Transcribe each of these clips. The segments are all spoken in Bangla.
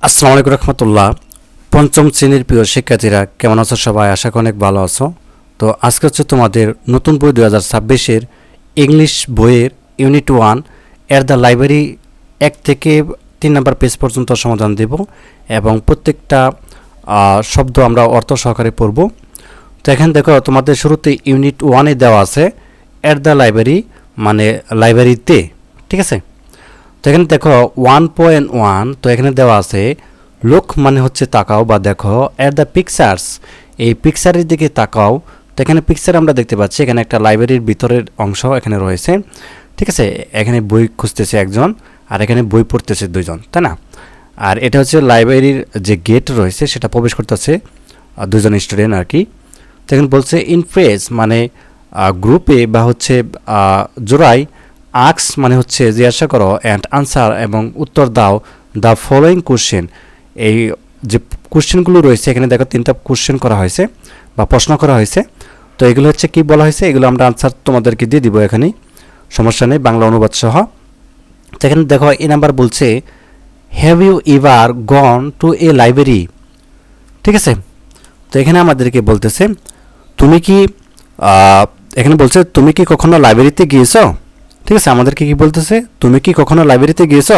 আসসালামু আলাইকুম রহমতুল্লাহ। পঞ্চম শ্রেণীর প্রিয় শিক্ষার্থীরা কেমন আছো সবাই? আশা করি অনেক ভালো আছো। তো আজকে হচ্ছে তোমাদের নতুন বই 2026-এর ইংলিশ বইয়ের ইউনিট 1 এর দ্য লাইব্রেরি 1 থেকে 3 নম্বর পেজ পর্যন্ত সমাধান দেব এবং প্রত্যেকটা শব্দ আমরা অর্থ সহকারে পড়ব। তো এখানে দেখো তোমাদের শুরুতে ইউনিট 1-এ দেওয়া আছে এর দ্য লাইব্রেরি মানে লাইব্রেরিতে, ঠিক আছে? তো এখানে দেখো 1.1, তো এখানে দেওয়া আছে লুক মানে হচ্ছে তাকাও বা দেখো, এট দ্য পিকচার্স এই পিকচারের দিকে তাকাও। তো এখানে পিকচার আমরা দেখতে পাচ্ছি এখানে একটা লাইব্রেরির ভিতরের অংশ এখানে রয়েছে, ঠিক আছে? এখানে বই খুঁজতেছে একজন আর এখানে বই পড়তেছে দুইজন, তাই না? আর এটা হচ্ছে লাইব্রেরির যে গেট রয়েছে সেটা প্রবেশ করতেছে দুজন স্টুডেন্ট আর কি। তো এখানে বলছে ইন ফ্রেজ মানে গ্রুপে বা হচ্ছে জোড়ায়, আক্স মানে হচ্ছে জিজ্ঞাসা করো, অ্যান্ড আনসার এবং উত্তর দাও দ্য ফলোয়িং কোশ্চেন। এই যে কোশ্চেনগুলো রয়েছে এখানে দেখো 3টা কোশ্চেন করা হয়েছে বা প্রশ্ন করা হয়েছে। তো এগুলো হচ্ছে কি বলা হয়েছে, এগুলো আমরা আনসার তোমাদেরকে দিয়ে দিব এখানে, সমস্যা নেই, বাংলা অনুবাদ সহ। তো এখানে দেখো এই নাম্বার বলছে have you ever gone to a library, ঠিক আছে? তো এখানে আমাদেরকে বলতেছে তুমি কি এখানে বলছে তুমি কি কখনো লাইব্রেরিতে গিয়েছো, ঠিক আছে? আমাদেরকে কি বলতেছে, তুমি কি কখনো লাইব্রেরিতে গিয়েছো?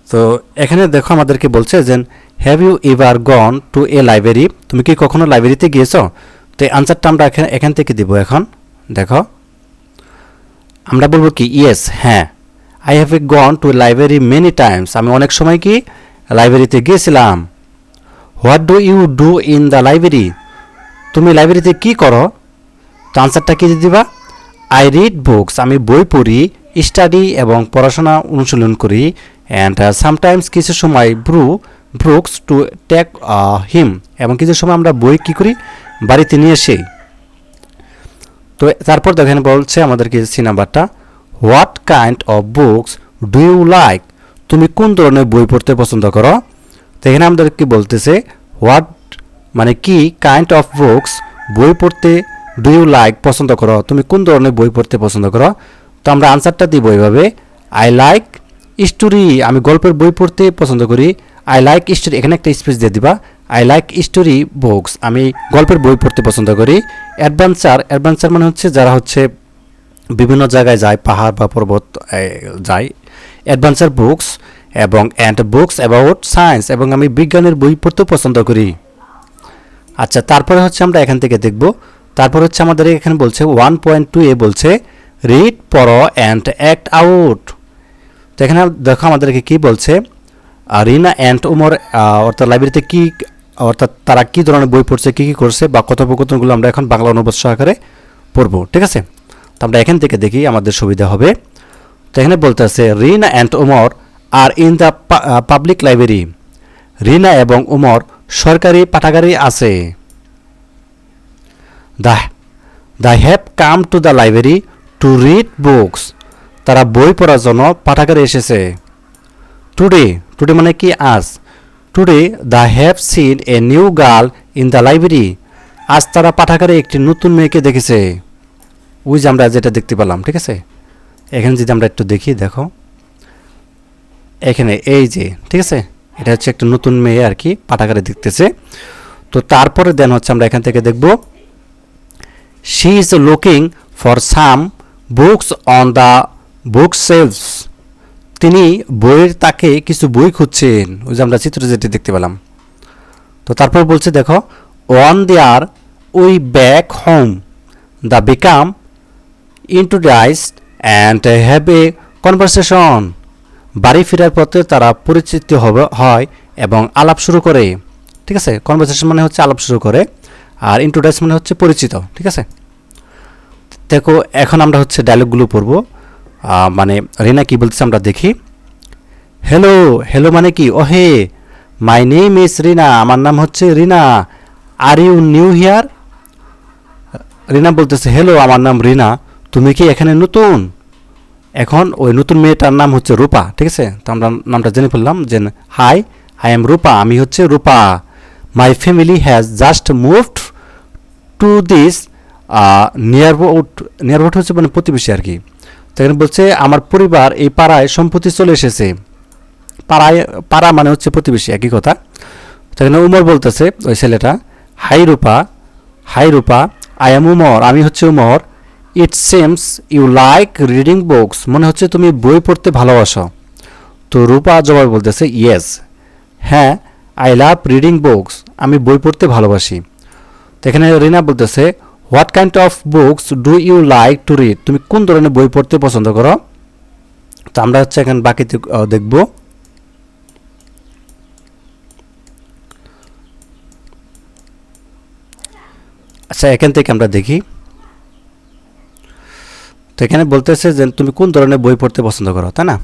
তো এখানে দেখো আমাদেরকে বলছে যে have you ever gone to a library, তুমি কি কখনো লাইব্রেরিতে গিয়েছো? তো এই আনসারটা আমরা এখান থেকে দিব। এখন দেখো আমরা বলবো কি ইয়েস, হ্যাঁ, I have a gone to library many times, আমি অনেক সময় কি লাইব্রেরিতে গিয়েছিলাম। What do you do in the library, তুমি লাইব্রেরিতে কি করো? তো আনসারটা কি দিবা, আই রিড বুকস, আমি বই পড়ি, স্টাডি এবং পড়াশোনা অনুশীলন করি, অ্যান্ড সামটাইমস কিছু সময় ব্রুকস টু টেক হিম, এবং কিছু সময় আমরা বই কী করি, বাড়িতে নিয়ে আসি। তো তারপর দেখেন বলছে আমাদেরকে সি নাম্বারটা, what kind of books do you like, তুমি কোন ধরনের বই পড়তে পছন্দ করো? তো এখানে আমাদেরকে বলতেছে হোয়াট মানে কি, কাইন্ড অফ বুকস বই পড়তে, ডু ইউ লাইক পছন্দ করো, তুমি কোন ধরনের বই পড়তে পছন্দ করো? তো আমরা আনসারটা দিব এইভাবে, আই লাইক স্টোরি, আমি গল্পের বই পড়তে পছন্দ করি। আই লাইক স্টোরি, এখানে একটা স্পেস দিয়ে দিবা, আই লাইক স্টোরি বুকস, আমি গল্পের বই পড়তে পছন্দ করি। অ্যাডভেঞ্চার মানে হচ্ছে যারা হচ্ছে বিভিন্ন জায়গায় যায়, পাহাড় বা পর্বত যায়, অ্যাডভেঞ্চার বুকস, এবং অ্যান্ড বুকস অ্যাবাউট সায়েন্স, এবং আমি বিজ্ঞানের বই পড়তে পছন্দ করি। আচ্ছা, তারপরে হচ্ছে আমরা এখান থেকে দেখব, তারপর হচ্ছে আমাদের এখানে বলছে 1.2 বলছে রিড পড়ো অ্যান্ড অ্যাক্ট আউট। তো এখানে দেখো আমাদেরকে কি বলছে, রিনা অ্যান্ড উমর অর্থাৎ লাইব্রেরিতে কি, অর্থাৎ তারা কি ধরনের বই পড়ছে, কি কি করছে বা কথোপকথনগুলো আমরা এখন বাংলা অনুবাদ সহকারে পড়বো, ঠিক আছে? তো আমরা এখান থেকে দেখি আমাদের সুবিধা হবে। তো এখানে বলতে আছে Rina and Umar are in the public library, Rina এবং উমর সরকারি পাঠাগারে আছে। They have come to the library to read books, তারা বই পড়ার জন্য পাঠাগারে এসেছে। টুডে মানে কি আজ, today the have seen a new girl in the library, আজ তারা পাঠাগারে একটি নতুন মেয়েকে দেখেছে। ওই যে আমরা যেটা দেখতে পেলাম, ঠিক আছে? এখানে যদি আমরা একটু দেখি, দেখো এখানে এই যে, ঠিক আছে, এটা হচ্ছে একটা নতুন মেয়ে আর কি পাঠাগারে দেখতেছে। তো তারপরে দেন হচ্ছে আমরা এখান থেকে দেখব she is looking for some books on the book shelves, তিনি বইয়ের তাকে কিছু বই খুঁজছেন, ওই যে আমরা চিত্র যেটি দেখতে পেলাম। তো তারপর বলছে দেখো on there we back home the become introduced and have a conversation, বাড়ি ফেরার পথে তারা পরিচিত হয় এবং আলাপ শুরু করে, ঠিক আছে? কনভারসেশন মানে হচ্ছে আলাপ শুরু করে, আর ইন্ট্রোডিউস মানে হচ্ছে পরিচিত, ঠিক আছে? দেখো এখন আমরা হচ্ছে ডায়লগগুলো পড়বো, মানে রিনা কি বলতেছে আমরা দেখি। হ্যালো মানে কি, ওহে, মাই নেম ইজ রিনা, আমার নাম হচ্ছে রিনা, আর ইউ নিউ হিয়ার, রিনা বলতেছে হ্যালো, আমার নাম রিনা, তুমি কি এখানে নতুন? এখন ওই নতুন মেয়েটার নাম হচ্ছে রূপা, ঠিক আছে? তো আমরা নামটা জেনে ফেললাম যে হাই, আই এম রূপা, আমি হচ্ছে Rupa. My family has just moved to this neighbourhood হচ্ছে মানে প্রতিবেশী আর কি। তো এখানে বলছে আমার পরিবার এই পাড়ায় সম্প্রতি চলে এসেছে। পাড়ায়, পাড়া মানে হচ্ছে প্রতিবেশী, একই কথা। তো এখানে উমর বলতেছে ওই ছেলেটা, hi Rupa, I am Umar, আমি হচ্ছে Umar. It seems you like reading books, মনে হচ্ছে তুমি বই পড়তে ভালোবাসো। তো রূপা জবাব বলতেছে ইয়েস, হ্যাঁ, আই লাভ রিডিং বুকস, আমি বই পড়তে ভালোবাসি। তো এখানে রিনা বলতেছে what kind of books do you like to read, তুমি কোন ধরনের বই পড়তে পছন্দ করো। তো আমরা হচ্ছে এখানে বাকিতে দেখব। আচ্ছা, এখান থেকে আমরা দেখি। তো এখানে বলতেছে যে তুমি কোন ধরনের বই পড়তে পছন্দ করো, তাই না?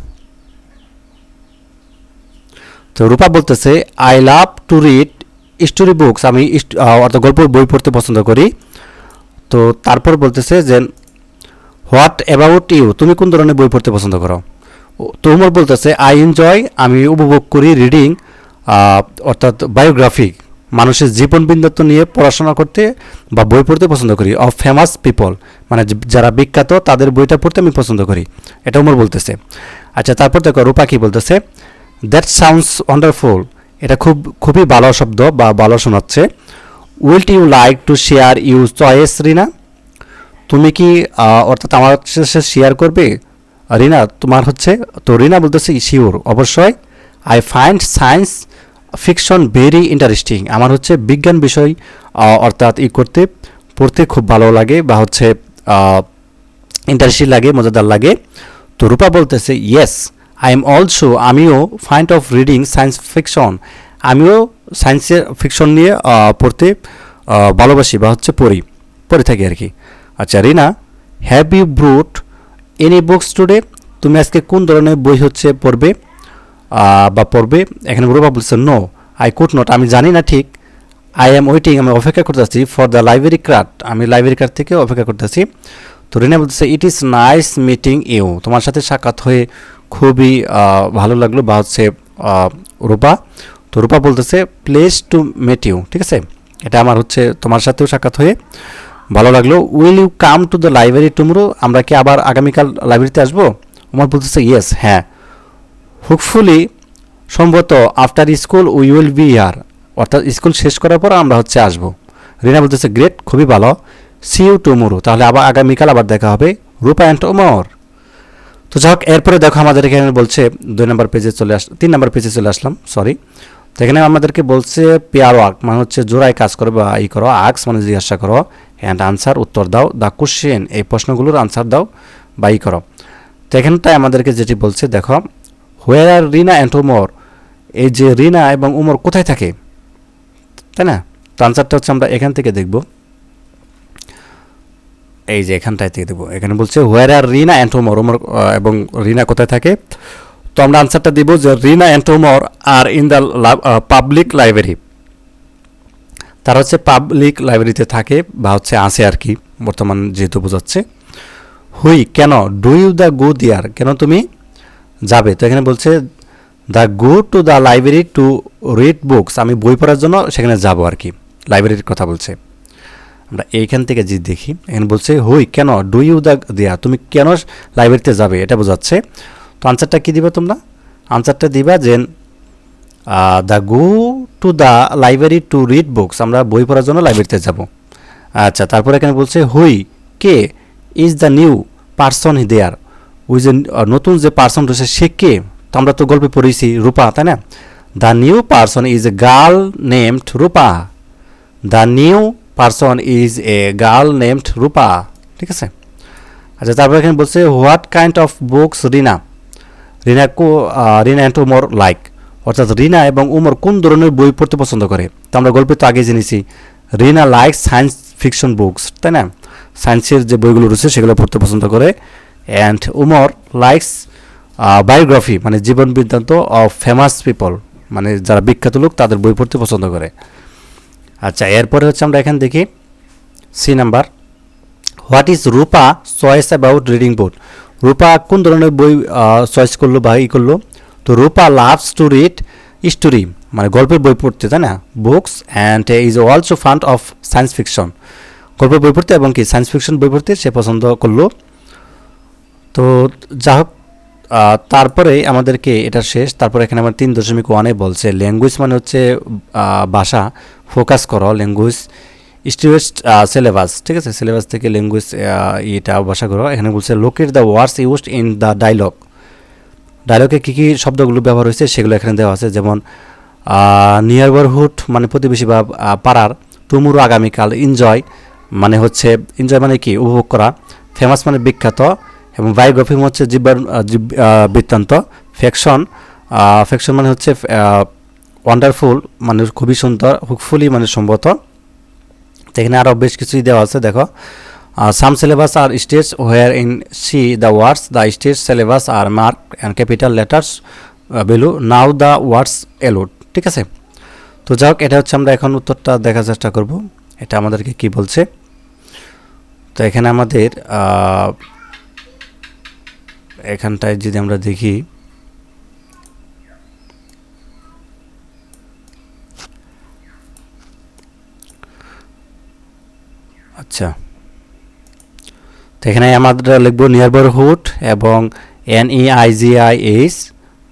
তো রূপা বলতেছে I love to read story books, আমি অর্থাৎ গল্পের বই পড়তে পছন্দ করি। তো তারপর বলতেছে যে হোয়াট অ্যাবাউট ইউ, তুমি কোন ধরনের বই পড়তে পছন্দ করো। তো উমর বলতেছে আই এনজয়, আমি উপভোগ করি রিডিং, অর্থাৎ বায়োগ্রাফি, মানুষের জীবন বৃত্তান্ত নিয়ে পড়াশোনা করতে বা বই পড়তে পছন্দ করি, অফ ফেমাস পিপল, মানে যারা বিখ্যাত তাদের বইটা পড়তে আমি পছন্দ করি, এটা উমর বলতেছে। আচ্ছা, তারপর দেখো রূপা কি বলতেছে, দ্যাট সাউন্ডস ওয়ান্ডারফুল, এটা খুবই ভালো শব্দ বা ভালো শোনাচ্ছে। Will you like to share you choice Rina, তুমি কি অর্থাৎ আমার সাথে শেয়ার করবে রিনা তোমার হচ্ছে। তো রিনা বলতেছে শিওর, অবশ্যই। I find science fiction very interesting, আমার হচ্ছে বিজ্ঞান বিষয় অর্থাৎ পড়তে খুব ভালো লাগে বা হচ্ছে ইন্টারেস্টিং লাগে, মজাদার লাগে। তো রূপা বলতেছে ইয়েস আই এম অলসো, আমিও find of reading science fiction, আমিও সায়েন্সের ফিকশন নিয়ে পড়তে ভালোবাসি বা হচ্ছে পড়ে থাকি আর কি। আচ্ছা Rina, have you brought any books today, তুমি আজকে কোন ধরনের বই হচ্ছে পড়বে বা পড়বে। এখানে রূপা বলছে নো আই কুড নট, আমি জানি না ঠিক। আই এম ওয়েটিং, আমি অপেক্ষা করতেছি। ফর দ্য লাইব্রেরি কার্ড, আমি লাইব্রেরি কার্ড থেকে অপেক্ষা করতেছি। তো রিনা বলতেছে it is nice meeting you, তোমার সাথে সাক্ষাৎ হয়ে খুবই ভালো লাগলো বা হচ্ছে রূপা। তো রূপা বলতেছে প্লেস টু মেট ইউ, ঠিক আছে, এটা আমার হচ্ছে তোমার সাথেও সাক্ষাৎ হয়ে ভালো লাগলো। Will you come to the library tomorrow, আমরা কি আবার আগামীকাল লাইব্রেরিতে আসবো। আমার বলতেছে ইয়েস, হ্যাঁ। হোপফুলি, সম্ভবত after school we will be here, অর্থাৎ স্কুল শেষ করার পর আমরা হচ্ছে আসবো। রিনা বলতেছে গ্রেট, খুবই ভালো। সি ইউ টুমরো, তাহলে আবার আগামীকাল আবার দেখা হবে। রূপা অ্যান্ড ওমর। তো যাই হোক, এরপরে দেখো আমাদের এখানে বলছে 3 নম্বর পেজে চলে আসলাম, সরি। তো এখানে আমাদেরকে বলছে পেয়ার ওয়ার্ক, মানে হচ্ছে জোড়ায় কাজ করো বা করো। আক্স মানে জিজ্ঞাসা করো, অ্যান্ড আনসার উত্তর দাও। দ্য কোশ্চেন, এই প্রশ্নগুলোর আনসার দাও বা করো। তো এখানটায় আমাদেরকে যেটি বলছে দেখো, হোয়ার আর রিনা অ্যান্ড ওমর, এই যে রিনা এবং ওমর কোথায় থাকে, তাই না। তো আনসারটা হচ্ছে আমরা এখান থেকে দেখব, এই যে এখানটায় থেকে দেবো। এখানে বলছে where are Rina and Omar, Omar এবং রিনা কোথায় থাকে। তো আমরা আনসারটা দিব যে Rina and Omar are in the public library, তারা হচ্ছে পাবলিক লাইব্রেরিতে থাকে বা হচ্ছে আছে আর কি, বর্তমান যেহেতু বোঝাচ্ছে। হুই, কেন, ডু ইউ দ্য গো দিয়ার, কেন তুমি যাবে। তো এখানে বলছে the go to the library to read books, আমি বই পড়ার জন্য সেখানে যাব আর কি, লাইব্রেরির কথা বলছে। আমরা এইখান থেকে যে দেখি, এখানে বলছে হুই, কেন, ডু ইউ দ্য দিয়ার, তুমি কেন লাইব্রেরিতে যাবে, এটা বোঝাচ্ছে। তো আনসারটা কী দিবা তোমরা, আনসারটা দিবা যে the go to the library to read books, আমরা বই পড়ার জন্য লাইব্রেরিতে যাব। আচ্ছা, তারপরে এখানে বলছে হুই, কে, ইজ দ্য নিউ পারসন দেয়ার, ওই যে নতুন যে পার্সন রয়েছে সে কে। তো আমরা তো গল্পে পড়েছি রূপা, তাই না। The new person is a girl named Rupa, the new person is a girl named Rupa, ঠিক আছে। আচ্ছা, তারপরে এখানে বলছে what kind of books Rina and Umar like, অর্থাৎ রিনা এবং উমর কোন ধরনের বই পড়তে পছন্দ করে। তো আমরা গল্পে তো আগে জেনেছি রিনা লাইক সায়েন্স ফিকশন বুকস, তাই না, সায়েন্সের যে বইগুলো রয়েছে সেগুলো পড়তে পছন্দ করে। অ্যান্ড উমর লাইকস বায়োগ্রাফি, মানে জীবন বৃত্তান্ত অফ ফেমাস পিপল, মানে যারা বিখ্যাত লোক তাদের বই পড়তে পছন্দ করে। আচ্ছা, এরপরে হচ্ছে আমরা এখানে দেখি C number, what is Rupa choice about reading book, Rupa কোন ধরনের বই চয়েস করলো বা করলো। তো Rupa loves to read story, মানে গল্পের বই পড়তে, তাই না, books, and is also fond of science fiction, গল্পের বই পড়তে এবং কি সায়েন্স ফিকশন বই পড়তে সে পছন্দ করলো। তো যা হোক, তারপরে আমাদেরকে এটা শেষ, তারপরে এখানে আমার 3.1-এ বলছে ল্যাঙ্গুয়েজ মানে হচ্ছে ভাষা, ফোকাস করো, ল্যাঙ্গুয়েজ স্টুডেন্ট সিলেবাস, ঠিক আছে, সিলেবাস থেকে ল্যাঙ্গুয়েজ এটা ভাষা করো। এখানে বলছে locate the words used in the dialogue, ডায়লগে কী কী শব্দগুলো ব্যবহার হয়েছে সেগুলো এখানে দেওয়া আছে। যেমন নিয়ারবারহুড মানে প্রতিবেশী বা পাড়ার, টুমুরো আগামীকাল, এনজয় মানে হচ্ছে, এনজয় মানে কি উপভোগ করা, ফেমাস মানে বিখ্যাত, এবং বায়োগ্রাফি হচ্ছে বৃত্তান্ত, ফ্যাকশন, ফ্যাকশন মানে হচ্ছে ওয়ান্ডারফুল মানে খুবই সুন্দর, হুকফুলি মানে সম্ভবত। তো এখানে আরও বেশ কিছুই দেওয়া আছে দেখো। Some syllables are stage where in see the words, the stage syllables are mark and capital letters below, now the words aloud, ঠিক আছে। তো যাই হোক, এটা হচ্ছে আমরা এখন উত্তরটা দেখার চেষ্টা করব, এটা আমাদেরকে কি বলছে। তো এখানে আমাদের এখানটায় যদি আমরা দেখি, আচ্ছা, তো এখানে আমরা লিখব নিয়ারবারহুড এবং NEIGIH,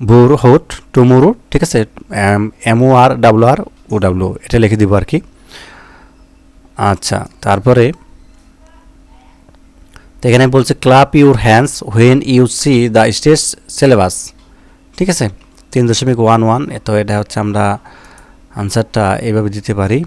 বুরহুড, টুমুরু, ঠিক আছে, MORWROW, এটা লিখে দিব আর কি। আচ্ছা, তারপরে তো এখানে বলছে clap your hands when you see the stage syllabus, ঠিক আছে, 3.11। তো এটা হচ্ছে আমরা আনসারটা এইভাবে দিতে পারি।